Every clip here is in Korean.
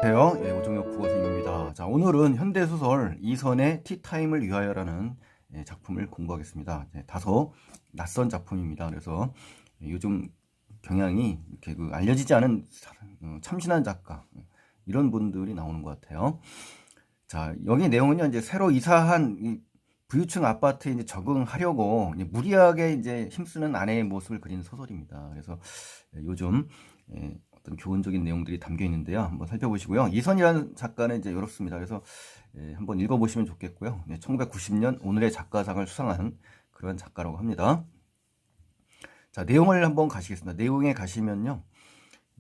안녕하세요. 오종혁 국어선생님입니다. 자, 오늘은 현대소설 이선의 티타임을 위하여라는 작품을 공부하겠습니다. 다소 낯선 작품입니다. 그래서 요즘 경향이 이렇게 알려지지 않은 참신한 작가 이런 분들이 나오는 것 같아요. 자, 여기 내용은요, 이제 새로 이사한 이 부유층 아파트에 이제 적응하려고 이제 무리하게 이제 힘쓰는 아내의 모습을 그린 소설입니다. 그래서 요즘 어떤 교훈적인 내용들이 담겨 있는데요. 한번 살펴보시고요. 이선이라는 작가는 이제 이렇습니다. 그래서 한번 읽어보시면 좋겠고요. 1990년 오늘의 작가상을 수상한 그런 작가라고 합니다. 자, 내용을 한번 가시겠습니다. 내용에 가시면요.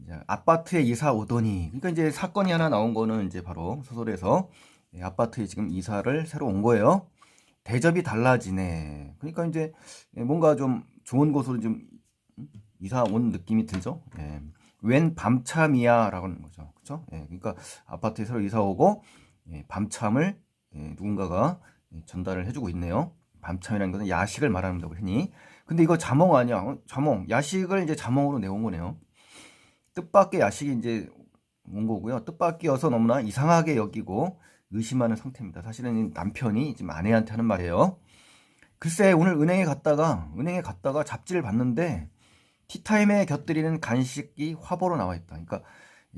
이제 아파트에 이사 오더니, 그러니까 이제 사건이 하나 나온 거는 이제 바로 소설에서 아파트에 지금 이사를 새로 온 거예요. 대접이 달라지네. 그러니까 이제 뭔가 좀 좋은 곳으로 좀 이사 온 느낌이 들죠. 웬 밤참이야 라고 하는 거죠. 그쵸? 그러니까 아파트에 새로 이사 오고 밤참을 누군가가 전달을 해주고 있네요. 밤참이라는 것은 야식을 말한다고 흔히. 근데 이거 자몽 아니야? 자몽. 야식을 이제 자몽으로 내온 거네요. 뜻밖의 야식이 이제 온 거고요. 뜻밖이어서 너무나 이상하게 여기고 의심하는 상태입니다. 사실은 남편이 지금 아내한테 하는 말이에요. 글쎄, 오늘 은행에 갔다가 잡지를 봤는데 티타임에 곁들이는 간식이 화보로 나와 있다. 그러니까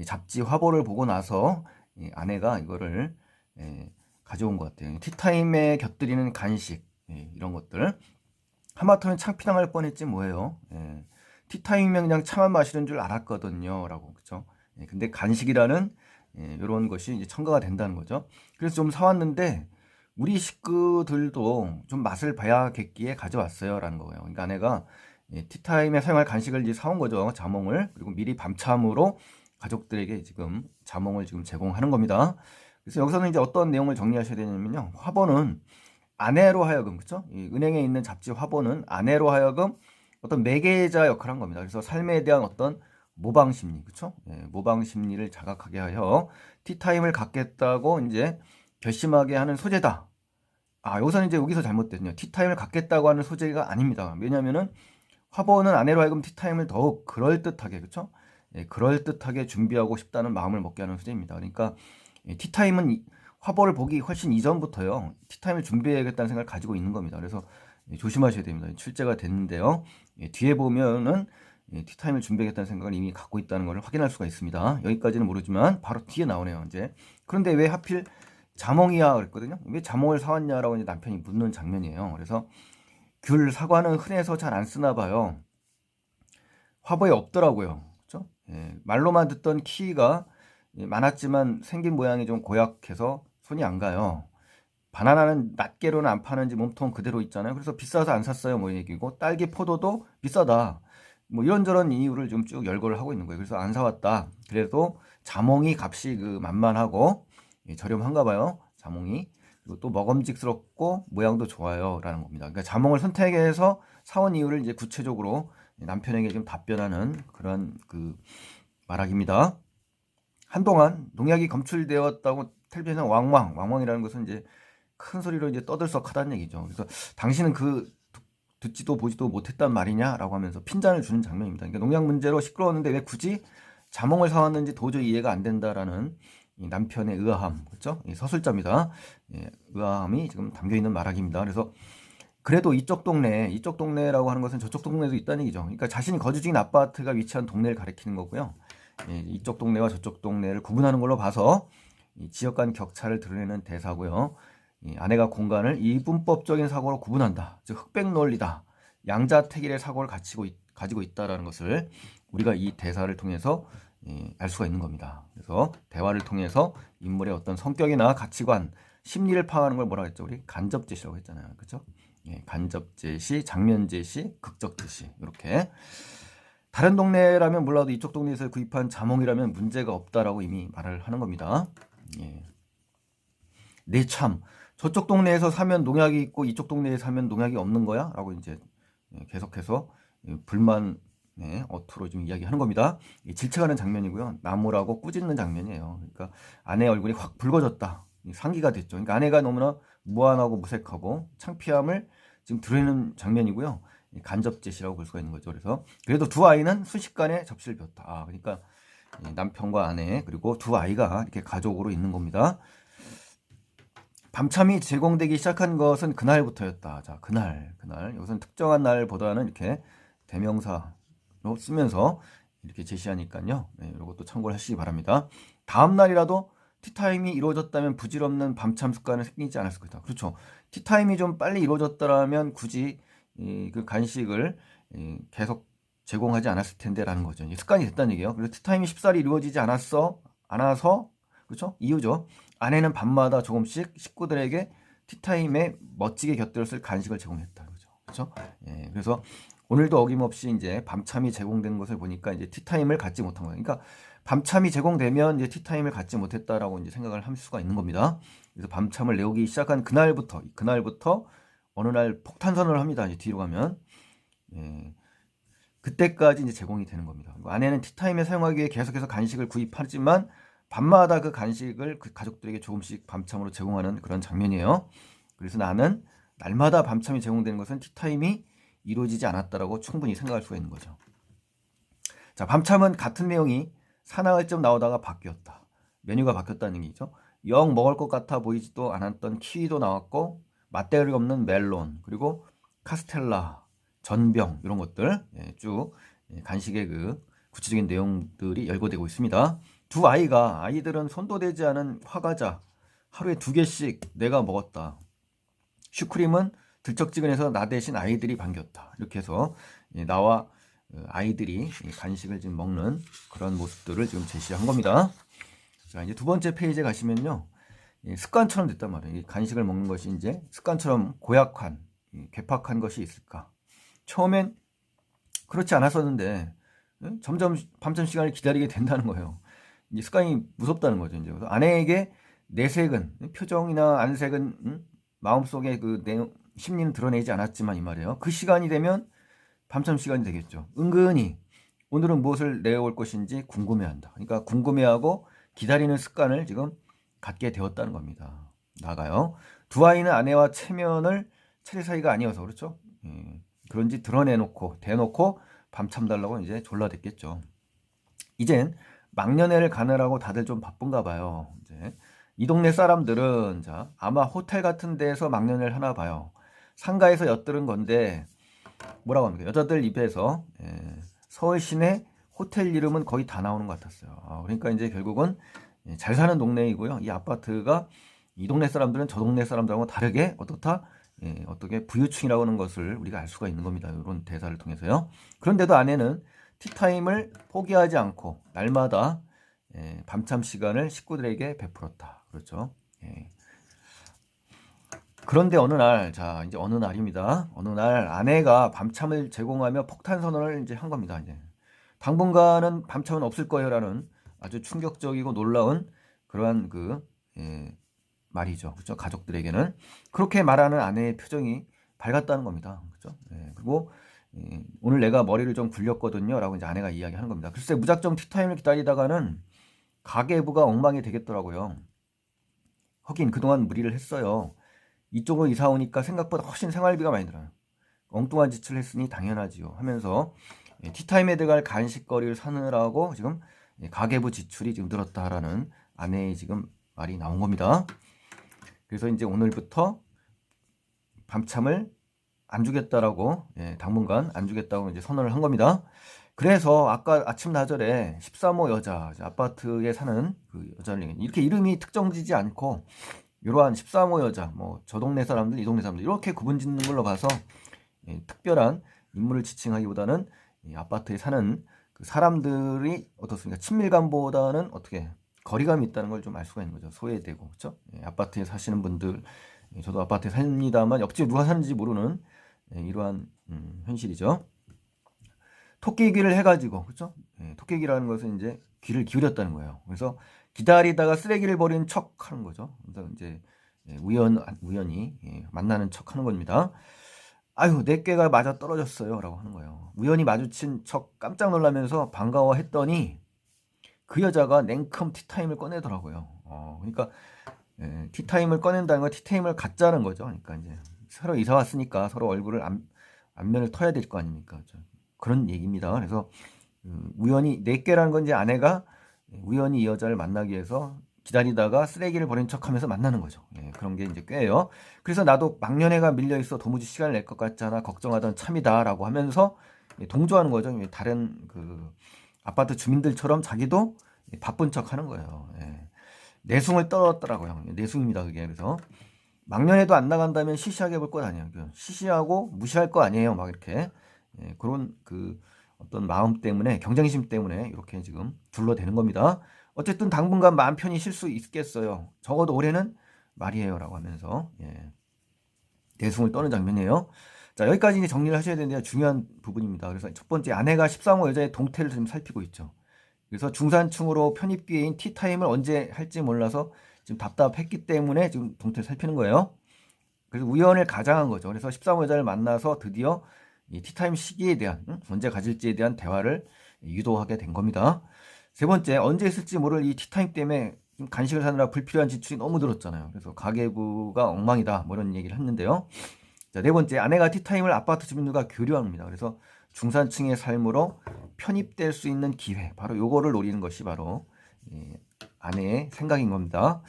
잡지 화보를 보고 나서 아내가 이거를 가져온 것 같아요. 티타임에 곁들이는 간식 이런 것들. 하마터면 창피당할 뻔했지 뭐예요. 티타임이면 그냥 차만 마시는 줄 알았거든요. 라고. 그쵸? 근데 간식이라는 이런 것이 이제 첨가가 된다는 거죠. 그래서 좀 사왔는데 우리 식구들도 좀 맛을 봐야겠기에 가져왔어요. 라는 거예요. 그러니까 아내가 티타임에 사용할 간식을 이제 사온 거죠. 자몽을. 그리고 미리 밤참으로 가족들에게 지금 자몽을 지금 제공하는 겁니다. 그래서 여기서는 이제 어떤 내용을 정리하셔야 되냐면요. 화보는 아내로 하여금, 그쵸? 이 은행에 있는 잡지 화보는 아내로 하여금 어떤 매개자 역할을 한 겁니다. 그래서 삶에 대한 어떤 모방 심리, 그쵸? 모방 심리를 자각하게 하여 티타임을 갖겠다고 이제 결심하게 하는 소재다. 아, 여기서는 이제 여기서 잘못됐네요. 티타임을 갖겠다고 하는 소재가 아닙니다. 왜냐면은 화보는 아내로 하여금 티타임을 더욱 그럴듯하게, 그쵸? 그럴듯하게 준비하고 싶다는 마음을 먹게 하는 소재입니다. 그러니까 티타임은 화보를 보기 훨씬 이전부터요. 티타임을 준비해야겠다는 생각을 가지고 있는 겁니다. 그래서 조심하셔야 됩니다. 출제가 됐는데요. 뒤에 보면은 티타임을 준비하겠다는 생각을 이미 갖고 있다는 것을 확인할 수가 있습니다. 여기까지는 모르지만 바로 뒤에 나오네요. 이제 그런데 왜 하필 자몽이야 그랬거든요. 왜 자몽을 사왔냐라고 이제 남편이 묻는 장면이에요. 그래서 귤, 사과는 흔해서 잘 안 쓰나 봐요. 화보에 없더라고요. 그렇죠? 말로만 듣던 키위가 많았지만 생긴 모양이 좀 고약해서 손이 안 가요. 바나나는 낱개로는 안 파는지 몸통 그대로 있잖아요. 그래서 비싸서 안 샀어요. 뭐 얘기고 딸기 포도도 비싸다. 뭐 이런저런 이유를 좀 쭉 열거를 하고 있는 거예요. 그래서 안 사왔다. 그래도 자몽이 값이 만만하고 저렴한가 봐요. 자몽이. 그리고 또 먹음직스럽고 모양도 좋아요. 라는 겁니다. 그러니까 자몽을 선택해서 사온 이유를 이제 구체적으로 남편에게 좀 답변하는 그런 말하기입니다. 한동안 농약이 검출되었다고 텔레비전에 왕왕이라는 것은 이제 큰 소리로 이제 떠들썩하다는 얘기죠. 그래서 당신은 듣지도 보지도 못했단 말이냐라고 하면서 핀잔을 주는 장면입니다. 그러니까 농약 문제로 시끄러웠는데 왜 굳이 자몽을 사왔는지 도저히 이해가 안 된다라는 이 남편의 의아함, 그렇죠? 서술자입니다. 의아함이 지금 담겨 있는 말하기입니다. 그래서 그래도 이쪽 동네라고 하는 것은 저쪽 동네도 있다는 얘기죠. 그러니까 자신이 거주 중인 아파트가 위치한 동네를 가리키는 거고요. 이쪽 동네와 저쪽 동네를 구분하는 걸로 봐서 지역 간 격차를 드러내는 대사고요. 아내가 공간을 이분법적인 사고로 구분한다. 즉 흑백 논리다. 양자택일의 사고를 가지고 있다라는 것을 우리가 이 대사를 통해서 알 수가 있는 겁니다. 그래서 대화를 통해서 인물의 어떤 성격이나 가치관, 심리를 파악하는 걸 뭐라고 했죠? 우리 간접 제시라고 했잖아요. 그렇죠? 간접 제시, 장면 제시, 극적 제시 이렇게. 다른 동네라면 몰라도 이쪽 동네에서 구입한 자몽이라면 문제가 없다라고 이미 말을 하는 겁니다. 네, 참. 저쪽 동네에서 사면 농약이 있고 이쪽 동네에 사면 농약이 없는 거야? 라고 이제 계속해서 불만의 어투로 좀 이야기하는 겁니다. 질책하는 장면이고요. 나무라고 꾸짖는 장면이에요. 그러니까 아내의 얼굴이 확 붉어졌다. 상기가 됐죠. 그러니까 아내가 너무나 무안하고 무색하고 창피함을 지금 드러내는 장면이고요. 간접 제시라고 볼 수가 있는 거죠. 그래서 그래도 두 아이는 순식간에 접시를 폈다. 그러니까 남편과 아내 그리고 두 아이가 이렇게 가족으로 있는 겁니다. 밤참이 제공되기 시작한 것은 그날부터였다. 자, 그날. 여기서는 특정한 날보다는 이렇게 대명사로 쓰면서 이렇게 제시하니까요. 네, 이것도 참고를 하시기 바랍니다. 다음 날이라도 티타임이 이루어졌다면 부질없는 밤참 습관은 생기지 않았을 것이다. 그렇죠. 티타임이 좀 빨리 이루어졌더라면 굳이 그 간식을 계속 제공하지 않았을 텐데라는 거죠. 습관이 됐다는 얘기예요. 그래서 티타임이 쉽사리 이루어지지 않아서 그렇죠? 이유죠. 아내는 밤마다 조금씩 식구들에게 티타임에 멋지게 곁들였을 간식을 제공했다. 그렇죠? 예, 그래서 오늘도 어김없이 이제 밤참이 제공된 것을 보니까 이제 티타임을 갖지 못한 거예요. 그러니까 밤참이 제공되면 이제 티타임을 갖지 못했다라고 이제 생각을 할 수가 있는 겁니다. 그래서 밤참을 내오기 시작한 그날부터 어느 날 폭탄선언을 합니다. 이제 뒤로 가면 예, 그때까지 이제 제공이 되는 겁니다. 아내는 티타임에 사용하기 위해 계속해서 간식을 구입하지만 밤마다 그 간식을 그 가족들에게 조금씩 밤참으로 제공하는 그런 장면이에요. 그래서 나는 날마다 밤참이 제공되는 것은 티타임이 이루어지지 않았다라고 충분히 생각할 수가 있는 거죠. 자, 밤참은 같은 내용이 사나흘쯤 나오다가 바뀌었다. 메뉴가 바뀌었다는 얘기죠. 영 먹을 것 같아 보이지도 않았던 키위도 나왔고 맛대가리 없는 멜론 그리고 카스텔라, 전병 이런 것들 쭉 간식의 그 구체적인 내용들이 열거되고 있습니다. 두 아이들은 손도 대지 않은 화과자 하루에 2개씩 내가 먹었다. 슈크림은 들쩍지근해서 나 대신 아이들이 반겼다. 이렇게 해서 나와 아이들이 간식을 지금 먹는 그런 모습들을 지금 제시한 겁니다. 자, 이제 두 번째 페이지에 가시면요. 습관처럼 됐단 말이에요. 간식을 먹는 것이 이제 습관처럼 고약한, 괴팍한 것이 있을까? 처음엔 그렇지 않았었는데 점점 밤참 시간을 기다리게 된다는 거예요. 이제 습관이 무섭다는 거죠. 이제 그래서 아내에게 내색은 표정이나 안색은 마음속에 그 내용 심리는 드러내지 않았지만 이 말이에요. 그 시간이 되면 밤참 시간이 되겠죠. 은근히 오늘은 무엇을 내올 것인지 궁금해한다. 그러니까 궁금해하고 기다리는 습관을 지금 갖게 되었다는 겁니다. 나가요. 두 아이는 아내와 체면을 차릴 사이가 아니어서 그렇죠. 그런지 대놓고 밤참 달라고 이제 졸라댔겠죠. 이젠 막년회를 가느라고 다들 좀 바쁜가 봐요. 이제 이 동네 사람들은 자 아마 호텔 같은 데서 막년회를 하나 봐요. 상가에서 엿들은 건데 뭐라고 합니까? 여자들 입에서 서울 시내 호텔 이름은 거의 다 나오는 것 같았어요. 그러니까 이제 결국은 잘 사는 동네이고요. 이 아파트가 이 동네 사람들은 저 동네 사람들하고 다르게 어떻게 부유층이라고 하는 것을 우리가 알 수가 있는 겁니다. 이런 대사를 통해서요. 그런데도 아내는 티타임을 포기하지 않고 날마다 밤참 시간을 식구들에게 베풀었다. 그렇죠. 그런데 어느 날, 자, 이제 어느 날입니다. 어느 날 아내가 밤참을 제공하며 폭탄 선언을 이제 한 겁니다. 이제 당분간은 밤참은 없을 거예요라는 아주 충격적이고 놀라운 그러한 말이죠. 그렇죠? 가족들에게는 그렇게 말하는 아내의 표정이 밝았다는 겁니다. 그렇죠? 그리고 오늘 내가 머리를 좀 굴렸거든요라고 이제 아내가 이야기하는 겁니다. 글쎄 무작정 티타임을 기다리다가는 가계부가 엉망이 되겠더라고요. 하긴 그동안 무리를 했어요. 이쪽으로 이사 오니까 생각보다 훨씬 생활비가 많이 들어요. 엉뚱한 짓을 했으니 당연하지요 하면서 티타임에 들어갈 간식거리를 사느라고 지금 가계부 지출이 지금 늘었다라는 아내의 지금 말이 나온 겁니다. 그래서 이제 오늘부터 밤참을 안 주겠다라고 당분간 안 주겠다고 이제 선언을 한 겁니다. 그래서 아까 아침 나절에 13호 여자 아파트에 사는 그 여자를 이렇게 이름이 특정지지 않고 이러한 13호 여자 뭐 저 동네 사람들 이 동네 사람들 이렇게 구분짓는 걸로 봐서 특별한 인물을 지칭하기보다는 아파트에 사는 그 사람들이 어떻습니까? 친밀감보다는 어떻게 거리감이 있다는 걸 좀 알 수가 있는 거죠. 소외되고 그렇죠? 아파트에 사시는 분들 저도 아파트에 삽니다만 옆집에 누가 사는지 모르는 이러한 현실이죠. 토끼귀를 해가지고 그렇죠? 토끼귀라는 것은 이제 귀를 기울였다는 거예요. 그래서 기다리다가 쓰레기를 버리는 척 하는 거죠. 그래서 이제 우연히 만나는 척 하는 겁니다. 아유, 내 꾀가 맞아 떨어졌어요. 라고 하는 거예요. 우연히 마주친 척 깜짝 놀라면서 반가워했더니 그 여자가 냉큼 티타임을 꺼내더라고요. 그러니까 티타임을 꺼낸다는 건 티타임을 갖자는 거죠. 그러니까 이제 새로 이사 왔으니까 서로 얼굴을 안면을 터야 될 거 아닙니까? 그런 얘기입니다. 그래서 우연히 내 꾀라는 건 이제 아내가 우연히 이 여자를 만나기 위해서 기다리다가 쓰레기를 버린 척하면서 만나는 거죠. 그런 게 이제 꽤요. 그래서 나도 막년회가 밀려 있어 도무지 시간을 낼 것 같잖아. 걱정하던 참이다라고 하면서 동조하는 거죠. 다른 그 아파트 주민들처럼 자기도 바쁜 척하는 거예요. 내숭을 떨었더라고요. 내숭입니다, 그게. 그래서 막년회도 안 나간다면 시시하게 볼 것 아니에요. 시시하고 무시할 거 아니에요. 막 이렇게 그런 그 어떤 마음 때문에, 경쟁심 때문에 이렇게 지금 둘러대는 겁니다. 어쨌든 당분간 마음 편히 쉴 수 있겠어요. 적어도 올해는 말이에요라고 하면서 내숭을 떠는 장면이에요. 자, 여기까지 이제 정리를 하셔야 되는데요. 중요한 부분입니다. 그래서 첫 번째, 아내가 13호 여자의 동태를 좀 살피고 있죠. 그래서 중산층으로 편입기회인 티타임을 언제 할지 몰라서 지금 답답했기 때문에 지금 동태를 살피는 거예요. 그래서 우연을 가장한 거죠. 그래서 13호 여자를 만나서 드디어 이 티타임 시기에 대한, 언제 가질지에 대한 대화를 유도하게 된 겁니다. 세 번째, 언제 있을지 모를 이 티타임 때문에 간식을 사느라 불필요한 지출이 너무 들었잖아요. 그래서 가계부가 엉망이다, 뭐 이런 얘기를 했는데요. 자, 네 번째, 아내가 티타임을 아파트 주민들과 교류합니다. 그래서 중산층의 삶으로 편입될 수 있는 기회, 바로 요거를 노리는 것이 바로 아내의 생각인 겁니다.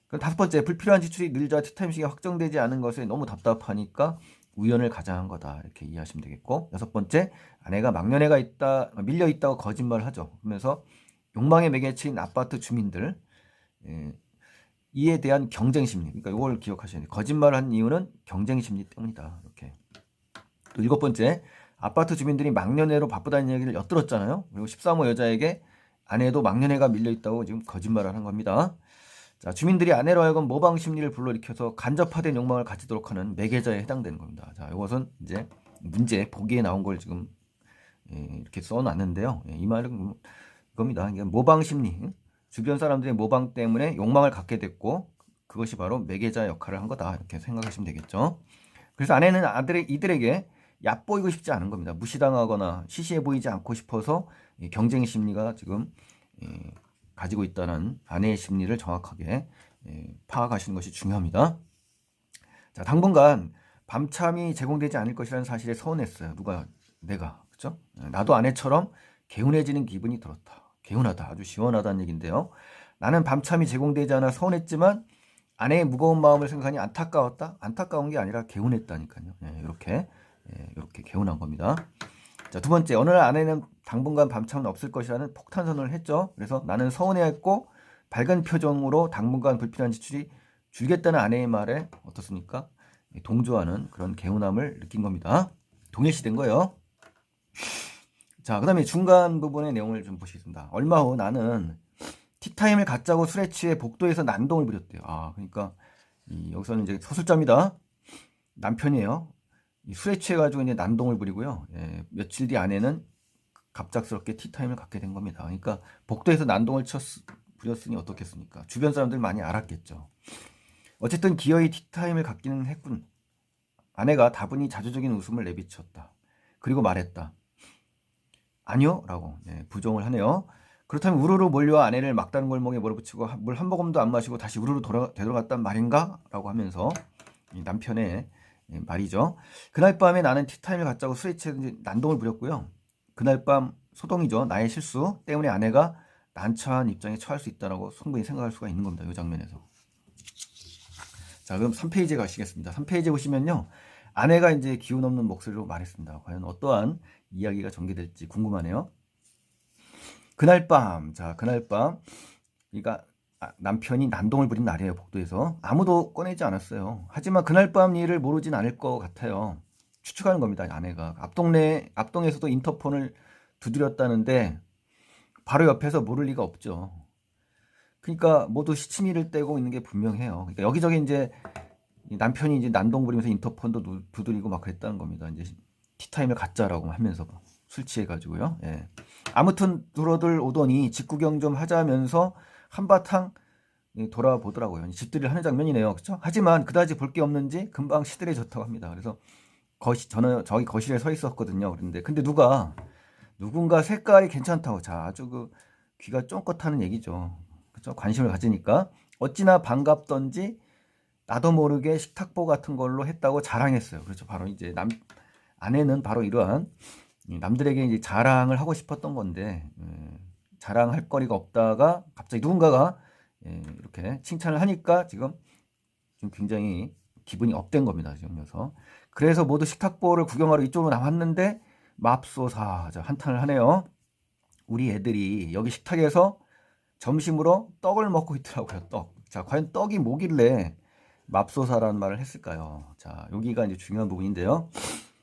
그럼 다섯 번째, 불필요한 지출이 늘자 티타임 시기가 확정되지 않은 것에 너무 답답하니까 우연을 가장한 거다, 이렇게 이해하시면 되겠고, 여섯 번째, 아내가 막년회가 밀려 있다고 거짓말을 하죠. 그러면서 욕망의 매개체인 아파트 주민들, 이에 대한 경쟁 심리, 그러니까 이걸 기억하셔야 돼요. 거짓말을 한 이유는 경쟁 심리 때문이다, 이렇게. 또 일곱 번째, 아파트 주민들이 막년회로 바쁘다는 얘기를 엿들었잖아요. 그리고 13호 여자에게 아내도 막년회가 밀려있다고 지금 거짓말을 한 겁니다. 자, 주민들이 아내로 하여금 모방 심리를 불러일으켜서 간접화된 욕망을 가지도록 하는 매개자에 해당되는 겁니다. 자, 이것은 이제 문제 보기에 나온 걸 지금 이렇게 써놨는데요. 이 말은 이겁니다. 이게 모방 심리, 주변 사람들의 모방 때문에 욕망을 갖게 됐고, 그것이 바로 매개자 역할을 한 거다, 이렇게 생각하시면 되겠죠. 그래서 아내는 이들에게 얕보이고 싶지 않은 겁니다. 무시당하거나 시시해 보이지 않고 싶어서 경쟁 심리가 지금 가지고 있다는 아내의 심리를 정확하게 파악하시는 것이 중요합니다. 자, 당분간 밤참이 제공되지 않을 것이라는 사실에 서운했어요. 누가? 내가. 그렇죠? 나도 아내처럼 개운해지는 기분이 들었다. 개운하다. 아주 시원하다는 얘기인데요. 나는 밤참이 제공되지 않아 서운했지만 아내의 무거운 마음을 생각하니 안타까웠다. 안타까운 게 아니라 개운했다니까요. 이렇게 개운한 겁니다. 자, 두 번째, 어느 날 아내는 당분간 밤참은 없을 것이라는 폭탄 선언을 했죠. 그래서 나는 서운해했고 밝은 표정으로 당분간 불필요한 지출이 줄겠다는 아내의 말에 어떻습니까? 동조하는 그런 개운함을 느낀 겁니다. 동일시된 거예요. 자, 그 다음에 중간 부분의 내용을 좀 보시겠습니다. 얼마 후 나는 티타임을 갖자고 술에 취해 복도에서 난동을 부렸대요. 그러니까 여기서는 이제 서술자입니다. 남편이에요. 술에 취해가지고 이제 난동을 부리고요. 며칠 뒤 아내는 갑작스럽게 티타임을 갖게 된 겁니다. 그러니까 복도에서 난동을 부렸으니 어떻겠습니까? 주변 사람들 많이 알았겠죠. 어쨌든 기어이 티타임을 갖기는 했군. 아내가 다분히 자조적인 웃음을 내비쳤다. 그리고 말했다. 아니요? 라고 부정을 하네요. 그렇다면 우르르 몰려와 아내를 막다른 골목에 몰아붙이고 물 한 모금도 안 마시고 다시 우르르 되돌아갔단 말인가? 라고 하면서 남편의 말이죠. 그날 밤에 나는 티타임을 갖자고 술에 취해 난동을 부렸고요. 그날 밤 소동이죠. 나의 실수 때문에 아내가 난처한 입장에 처할 수 있다고 충분히 생각할 수가 있는 겁니다. 이 장면에서. 자, 그럼 3페이지에 가시겠습니다. 3페이지에 보시면요. 아내가 이제 기운 없는 목소리로 말했습니다. 과연 어떠한 이야기가 전개될지 궁금하네요. 그날 밤, 그러니까 남편이 난동을 부린 날이에요. 복도에서. 아무도 꺼내지 않았어요. 하지만 그날 밤 일을 모르진 않을 것 같아요. 추측하는 겁니다. 아내가. 앞동에서도 인터폰을 두드렸다는데 바로 옆에서 모를 리가 없죠. 그러니까 모두 시치미를 떼고 있는 게 분명해요. 그러니까 여기저기 이제 남편이 이제 난동 부리면서 인터폰도 두드리고 막 그랬다는 겁니다. 이제 티타임을 갖자라고 하면서 술 취해가지고요. 아무튼 두러들 오더니 직구경 좀 하자면서 한바탕 돌아보더라고요. 집들이를 하는 장면이네요. 그렇죠? 하지만 그다지 볼 게 없는지 금방 시들해졌다고 합니다. 그래서 저는 저기 거실에 서 있었거든요. 그런데 근데 누군가 색깔이 괜찮다고. 자, 아주 그 귀가 쫑긋하는 얘기죠. 그렇죠? 관심을 가지니까 어찌나 반갑던지 나도 모르게 식탁보 같은 걸로 했다고 자랑했어요. 그렇죠? 바로 이제 아내는 바로 이러한 남들에게 이제 자랑을 하고 싶었던 건데 자랑할 거리가 없다가 갑자기 누군가가 이렇게 칭찬을 하니까 지금 좀 굉장히 기분이 업된 겁니다. 지금 녀석. 그래서 모두 식탁보를 구경하러 이쪽으로 나왔는데 맙소사 한탄을 하네요. 우리 애들이 여기 식탁에서 점심으로 떡을 먹고 있더라고요. 떡. 자, 과연 떡이 뭐길래 맙소사라는 말을 했을까요? 자, 여기가 이제 중요한 부분인데요.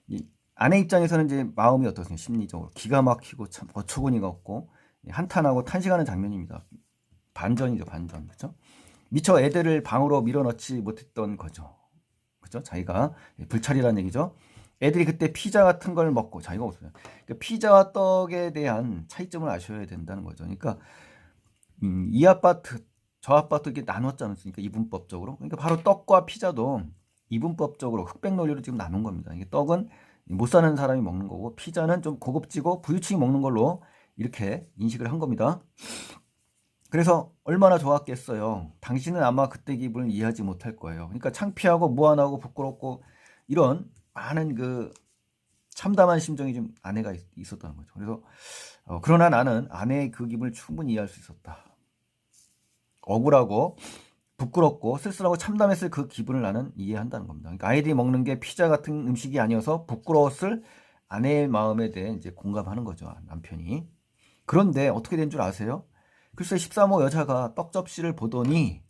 이 아내 입장에서는 이제 마음이 어떻습니까? 심리적으로 기가 막히고 참 어처구니가 없고 한탄하고 탄식하는 장면입니다. 반전이죠, 반전. 그렇죠? 미처 애들을 방으로 밀어넣지 못했던 거죠. 그렇죠? 자기가 불찰이라는 얘기죠. 애들이 그때 피자 같은 걸 먹고 자기가 없어요. 그러니까 피자와 떡에 대한 차이점을 아셔야 된다는 거죠. 그러니까 이 아파트 저 아파트 이렇게 나눴지 않습니까? 이분법적으로. 그러니까 바로 떡과 피자도 이분법적으로 흑백 논리로 지금 나눈 겁니다. 이게 떡은 못 사는 사람이 먹는 거고 피자는 좀 고급지고 부유층이 먹는 걸로 이렇게 인식을 한 겁니다. 그래서 얼마나 좋았겠어요. 당신은 아마 그때 기분을 이해하지 못할 거예요. 그러니까 창피하고 무안하고 부끄럽고 이런 많은 그 참담한 심정이 좀 아내가 있었다는 거죠. 그래서 그러나 나는 아내의 그 기분을 충분히 이해할 수 있었다. 억울하고 부끄럽고 쓸쓸하고 참담했을 그 기분을 나는 이해한다는 겁니다. 그러니까 아이들이 먹는 게 피자 같은 음식이 아니어서 부끄러웠을 아내의 마음에 대해 이제 공감하는 거죠. 남편이. 그런데 어떻게 된 줄 아세요? 글쎄 13호 여자가 떡 접시를 보더니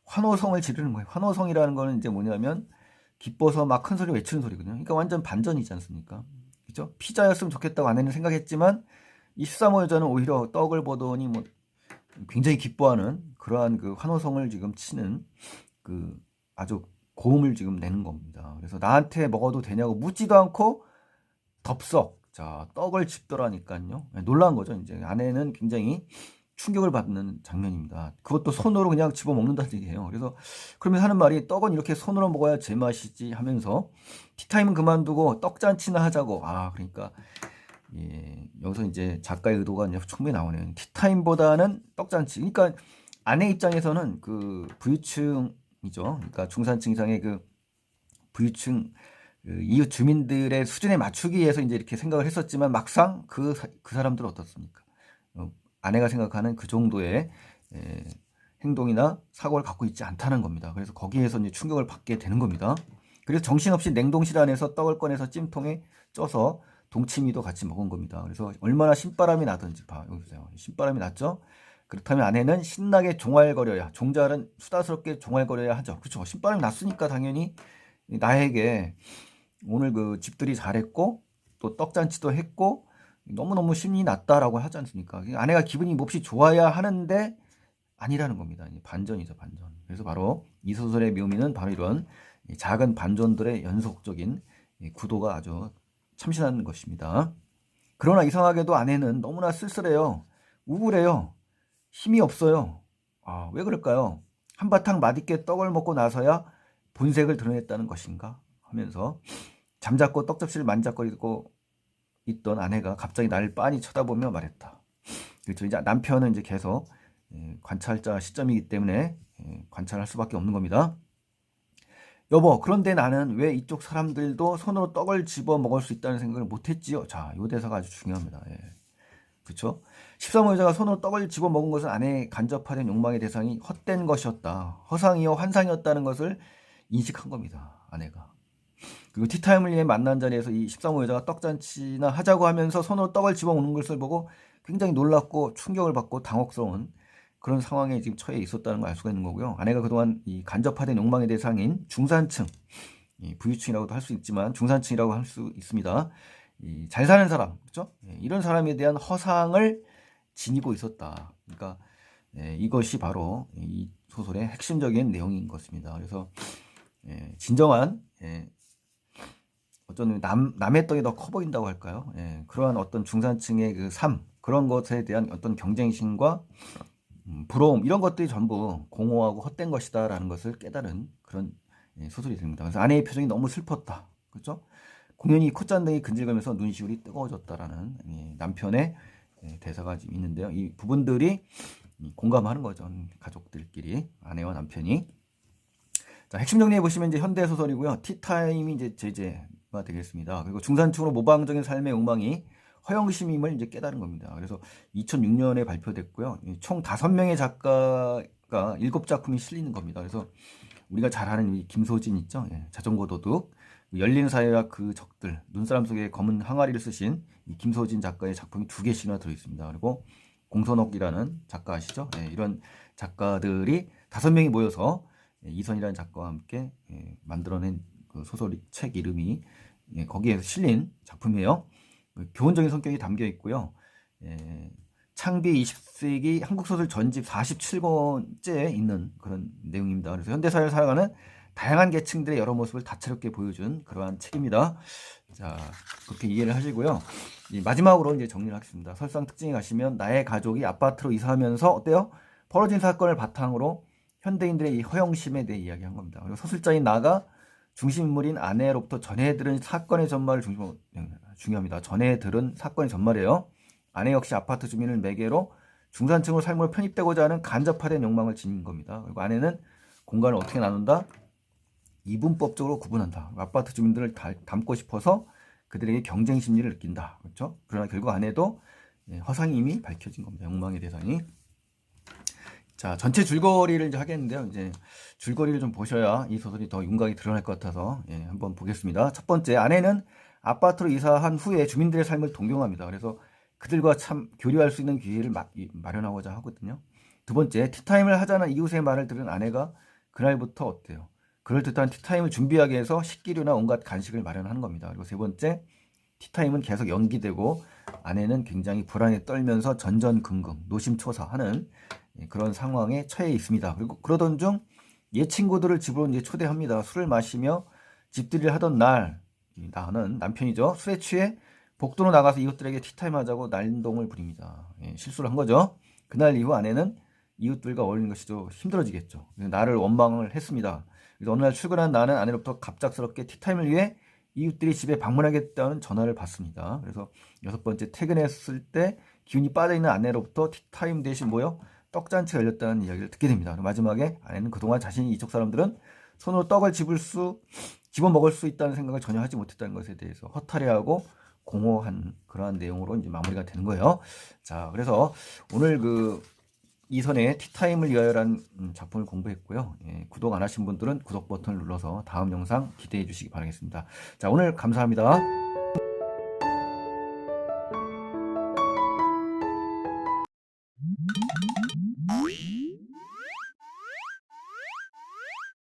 환호성을 지르는 거예요. 환호성이라는 거는 이제 뭐냐면 기뻐서 막 큰 소리 외치는 소리거든요. 그러니까 완전 반전이지 않습니까? 그죠? 피자였으면 좋겠다고 아내는 생각했지만 이 13호 여자는 오히려 떡을 보더니 뭐 굉장히 기뻐하는 그러한 그 환호성을 지금 치는 그 아주 고음을 지금 내는 겁니다. 그래서 나한테 먹어도 되냐고 묻지도 않고 덥석 자 떡을 집더라니까요. 놀라운 거죠. 이제 아내는 굉장히 충격을 받는 장면입니다. 그것도 손으로 그냥 집어 먹는다는 얘기예요. 그래서 그러면 하는 말이 떡은 이렇게 손으로 먹어야 제맛이지 하면서 티타임은 그만두고 떡잔치나 하자고. 아 그러니까 여기서 이제 작가의 의도가 이제 충분히 나오네요. 티타임보다는 떡잔치. 그러니까 아내 입장에서는 그 부유층이죠. 그러니까 중산층 이상의 그 부유층 그 이웃 주민들의 수준에 맞추기 위해서 이제 이렇게 생각을 했었지만 막상 그 사람들은 어떻습니까? 아내가 생각하는 그 정도의 행동이나 사고를 갖고 있지 않다는 겁니다. 그래서 거기에서 이제 충격을 받게 되는 겁니다. 그래서 정신없이 냉동실 안에서 떡을 꺼내서 찜통에 쪄서 동치미도 같이 먹은 겁니다. 그래서 얼마나 신바람이 나든지 여기 보세요. 신바람이 났죠? 그렇다면 아내는 신나게 종알거려야 종잘은 수다스럽게 종알거려야 하죠. 그렇죠? 신바람이 났으니까 당연히 나에게 오늘 그 집들이 잘했고 또 떡잔치도 했고 너무너무 신이 났다라고 하지 않습니까? 아내가 기분이 몹시 좋아야 하는데 아니라는 겁니다. 반전이죠, 반전. 그래서 바로 이 소설의 묘미는 바로 이런 작은 반전들의 연속적인 구도가 아주 참신한 것입니다. 그러나 이상하게도 아내는 너무나 쓸쓸해요. 우울해요. 힘이 없어요. 아, 왜 그럴까요? 한바탕 맛있게 떡을 먹고 나서야 본색을 드러냈다는 것인가 하면서 잠자코 떡접시를 만작거리고 있던 아내가 갑자기 나를 빤히 쳐다보며 말했다. 그렇죠. 이제 남편은 이제 계속 관찰자 시점이기 때문에 관찰할 수밖에 없는 겁니다. 여보, 그런데 나는 왜 이쪽 사람들도 손으로 떡을 집어 먹을 수 있다는 생각을 못했지요? 자, 이 대사가 아주 중요합니다. 그렇죠? 13호 여자가 손으로 떡을 집어 먹은 것은 아내의 간접화된 욕망의 대상이 헛된 것이었다. 허상이요 환상이었다는 것을 인식한 겁니다. 아내가. 그리고 티타임을 위해 만난 자리에서 이 13호 여자가 떡잔치나 하자고 하면서 손으로 떡을 집어먹는 것을 보고 굉장히 놀랐고 충격을 받고 당혹스러운 그런 상황에 지금 처해 있었다는 걸 알 수가 있는 거고요. 아내가 그동안 이 간접화된 욕망의 대상인 중산층, 부유층이라고도 할 수 있지만 중산층이라고 할 수 있습니다. 잘 사는 사람, 그렇죠? 이런 사람에 대한 허상을 지니고 있었다. 그러니까 이것이 바로 이 소설의 핵심적인 내용인 것입니다. 그래서 진정한 어떤 남의 떡이 더 커 보인다고 할까요? 그러한 어떤 중산층의 그 삶, 그런 것에 대한 어떤 경쟁심과 부러움, 이런 것들이 전부 공허하고 헛된 것이다라는 것을 깨달은 그런 소설이 됩니다. 그래서 아내의 표정이 너무 슬펐다. 그렇죠? 공연히 콧잔등이 근질거리면서 눈시울이 뜨거워졌다라는 남편의 대사가 지금 있는데요. 이 부분들이 공감하는 거죠. 가족들끼리, 아내와 남편이. 자, 핵심 정리해 보시면 이제 현대 소설이고요. 티타임이 이제 제재가 되겠습니다. 그리고 중산층으로 모방적인 삶의 욕망이 허영심임을 이제 깨달은 겁니다. 그래서 2006년에 발표됐고요. 총 5명의 작가가 7작품이 실리는 겁니다. 그래서 우리가 잘 아는 이 김소진 있죠? 예, 자전거 도둑, 열린 사회와 그 적들, 눈사람 속에 검은 항아리를 쓰신 이 김소진 작가의 작품이 2개씩이나 들어있습니다. 그리고 공선옥이라는 작가 아시죠? 예, 이런 작가들이 5명이 모여서 이선이라는 작가와 함께 만들어낸 그 소설 책 이름이 거기에서 실린 작품이에요. 교훈적인 성격이 담겨 있고요. 창비 20세기 한국소설 전집 47권째에 있는 그런 내용입니다. 그래서 현대사회를 살아가는 다양한 계층들의 여러 모습을 다채롭게 보여준 그러한 책입니다. 자, 그렇게 이해를 하시고요. 마지막으로 이제 정리를 하겠습니다. 설상 특징에 가시면 나의 가족이 아파트로 이사하면서 어때요? 벌어진 사건을 바탕으로 현대인들의 이 허영심에 대해 이야기한 겁니다. 그리고 서술자인 나가 중심인물인 아내로부터 전해 들은 사건의 전말을 중요합니다. 전해 들은 사건의 전말이에요. 아내 역시 아파트 주민을 매개로 중산층으로 삶으로 편입되고자 하는 간접화된 욕망을 지닌 겁니다. 그리고 아내는 공간을 어떻게 나눈다? 이분법적으로 구분한다. 아파트 주민들을 담고 싶어서 그들에게 경쟁 심리를 느낀다. 그렇죠? 그러나 결국 아내도 허상이 이미 밝혀진 겁니다. 욕망의 대상이. 자, 전체 줄거리를 이제 하겠는데요. 이제 줄거리를 좀 보셔야 이 소설이 더 윤곽이 드러날 것 같아서 한번 보겠습니다. 첫 번째, 아내는 아파트로 이사한 후에 주민들의 삶을 동경합니다. 그래서 그들과 참 교류할 수 있는 기회를 마련하고자 하거든요. 두 번째, 티타임을 하자는 이웃의 말을 들은 아내가 그날부터 어때요? 그럴듯한 티타임을 준비하기 위해서 식기류나 온갖 간식을 마련하는 겁니다. 그리고 세 번째, 티타임은 계속 연기되고 아내는 굉장히 불안에 떨면서 전전긍긍, 노심초사하는 그런 상황에 처해 있습니다. 그리고 그러던 중 옛 친구들을 집으로 이제 초대합니다. 술을 마시며 집들이를 하던 날, 나는 남편이죠. 술에 취해 복도로 나가서 이웃들에게 티타임 하자고 난동을 부립니다. 실수를 한 거죠. 그날 이후 아내는 이웃들과 어울리는 것이 좀 힘들어지겠죠. 나를 원망을 했습니다. 그래서 어느 날 출근한 나는 아내로부터 갑작스럽게 티타임을 위해 이웃들이 집에 방문하겠다는 전화를 받습니다. 그래서 6번째, 퇴근했을 때 기운이 빠져있는 아내로부터 티타임 대신 뭐요? 떡잔치가 열렸다는 이야기를 듣게 됩니다. 마지막에 아내는 그동안 자신이 이쪽 사람들은 손으로 떡을 집어먹을 수 있다는 생각을 전혀 하지 못했다는 것에 대해서 허탈해하고 공허한 그러한 내용으로 이제 마무리가 되는 거예요. 자, 그래서 오늘 그 이선의 티타임을 위하여라는 작품을 공부했고요. 구독 안 하신 분들은 구독 버튼을 눌러서 다음 영상 기대해 주시기 바라겠습니다. 자, 오늘 감사합니다.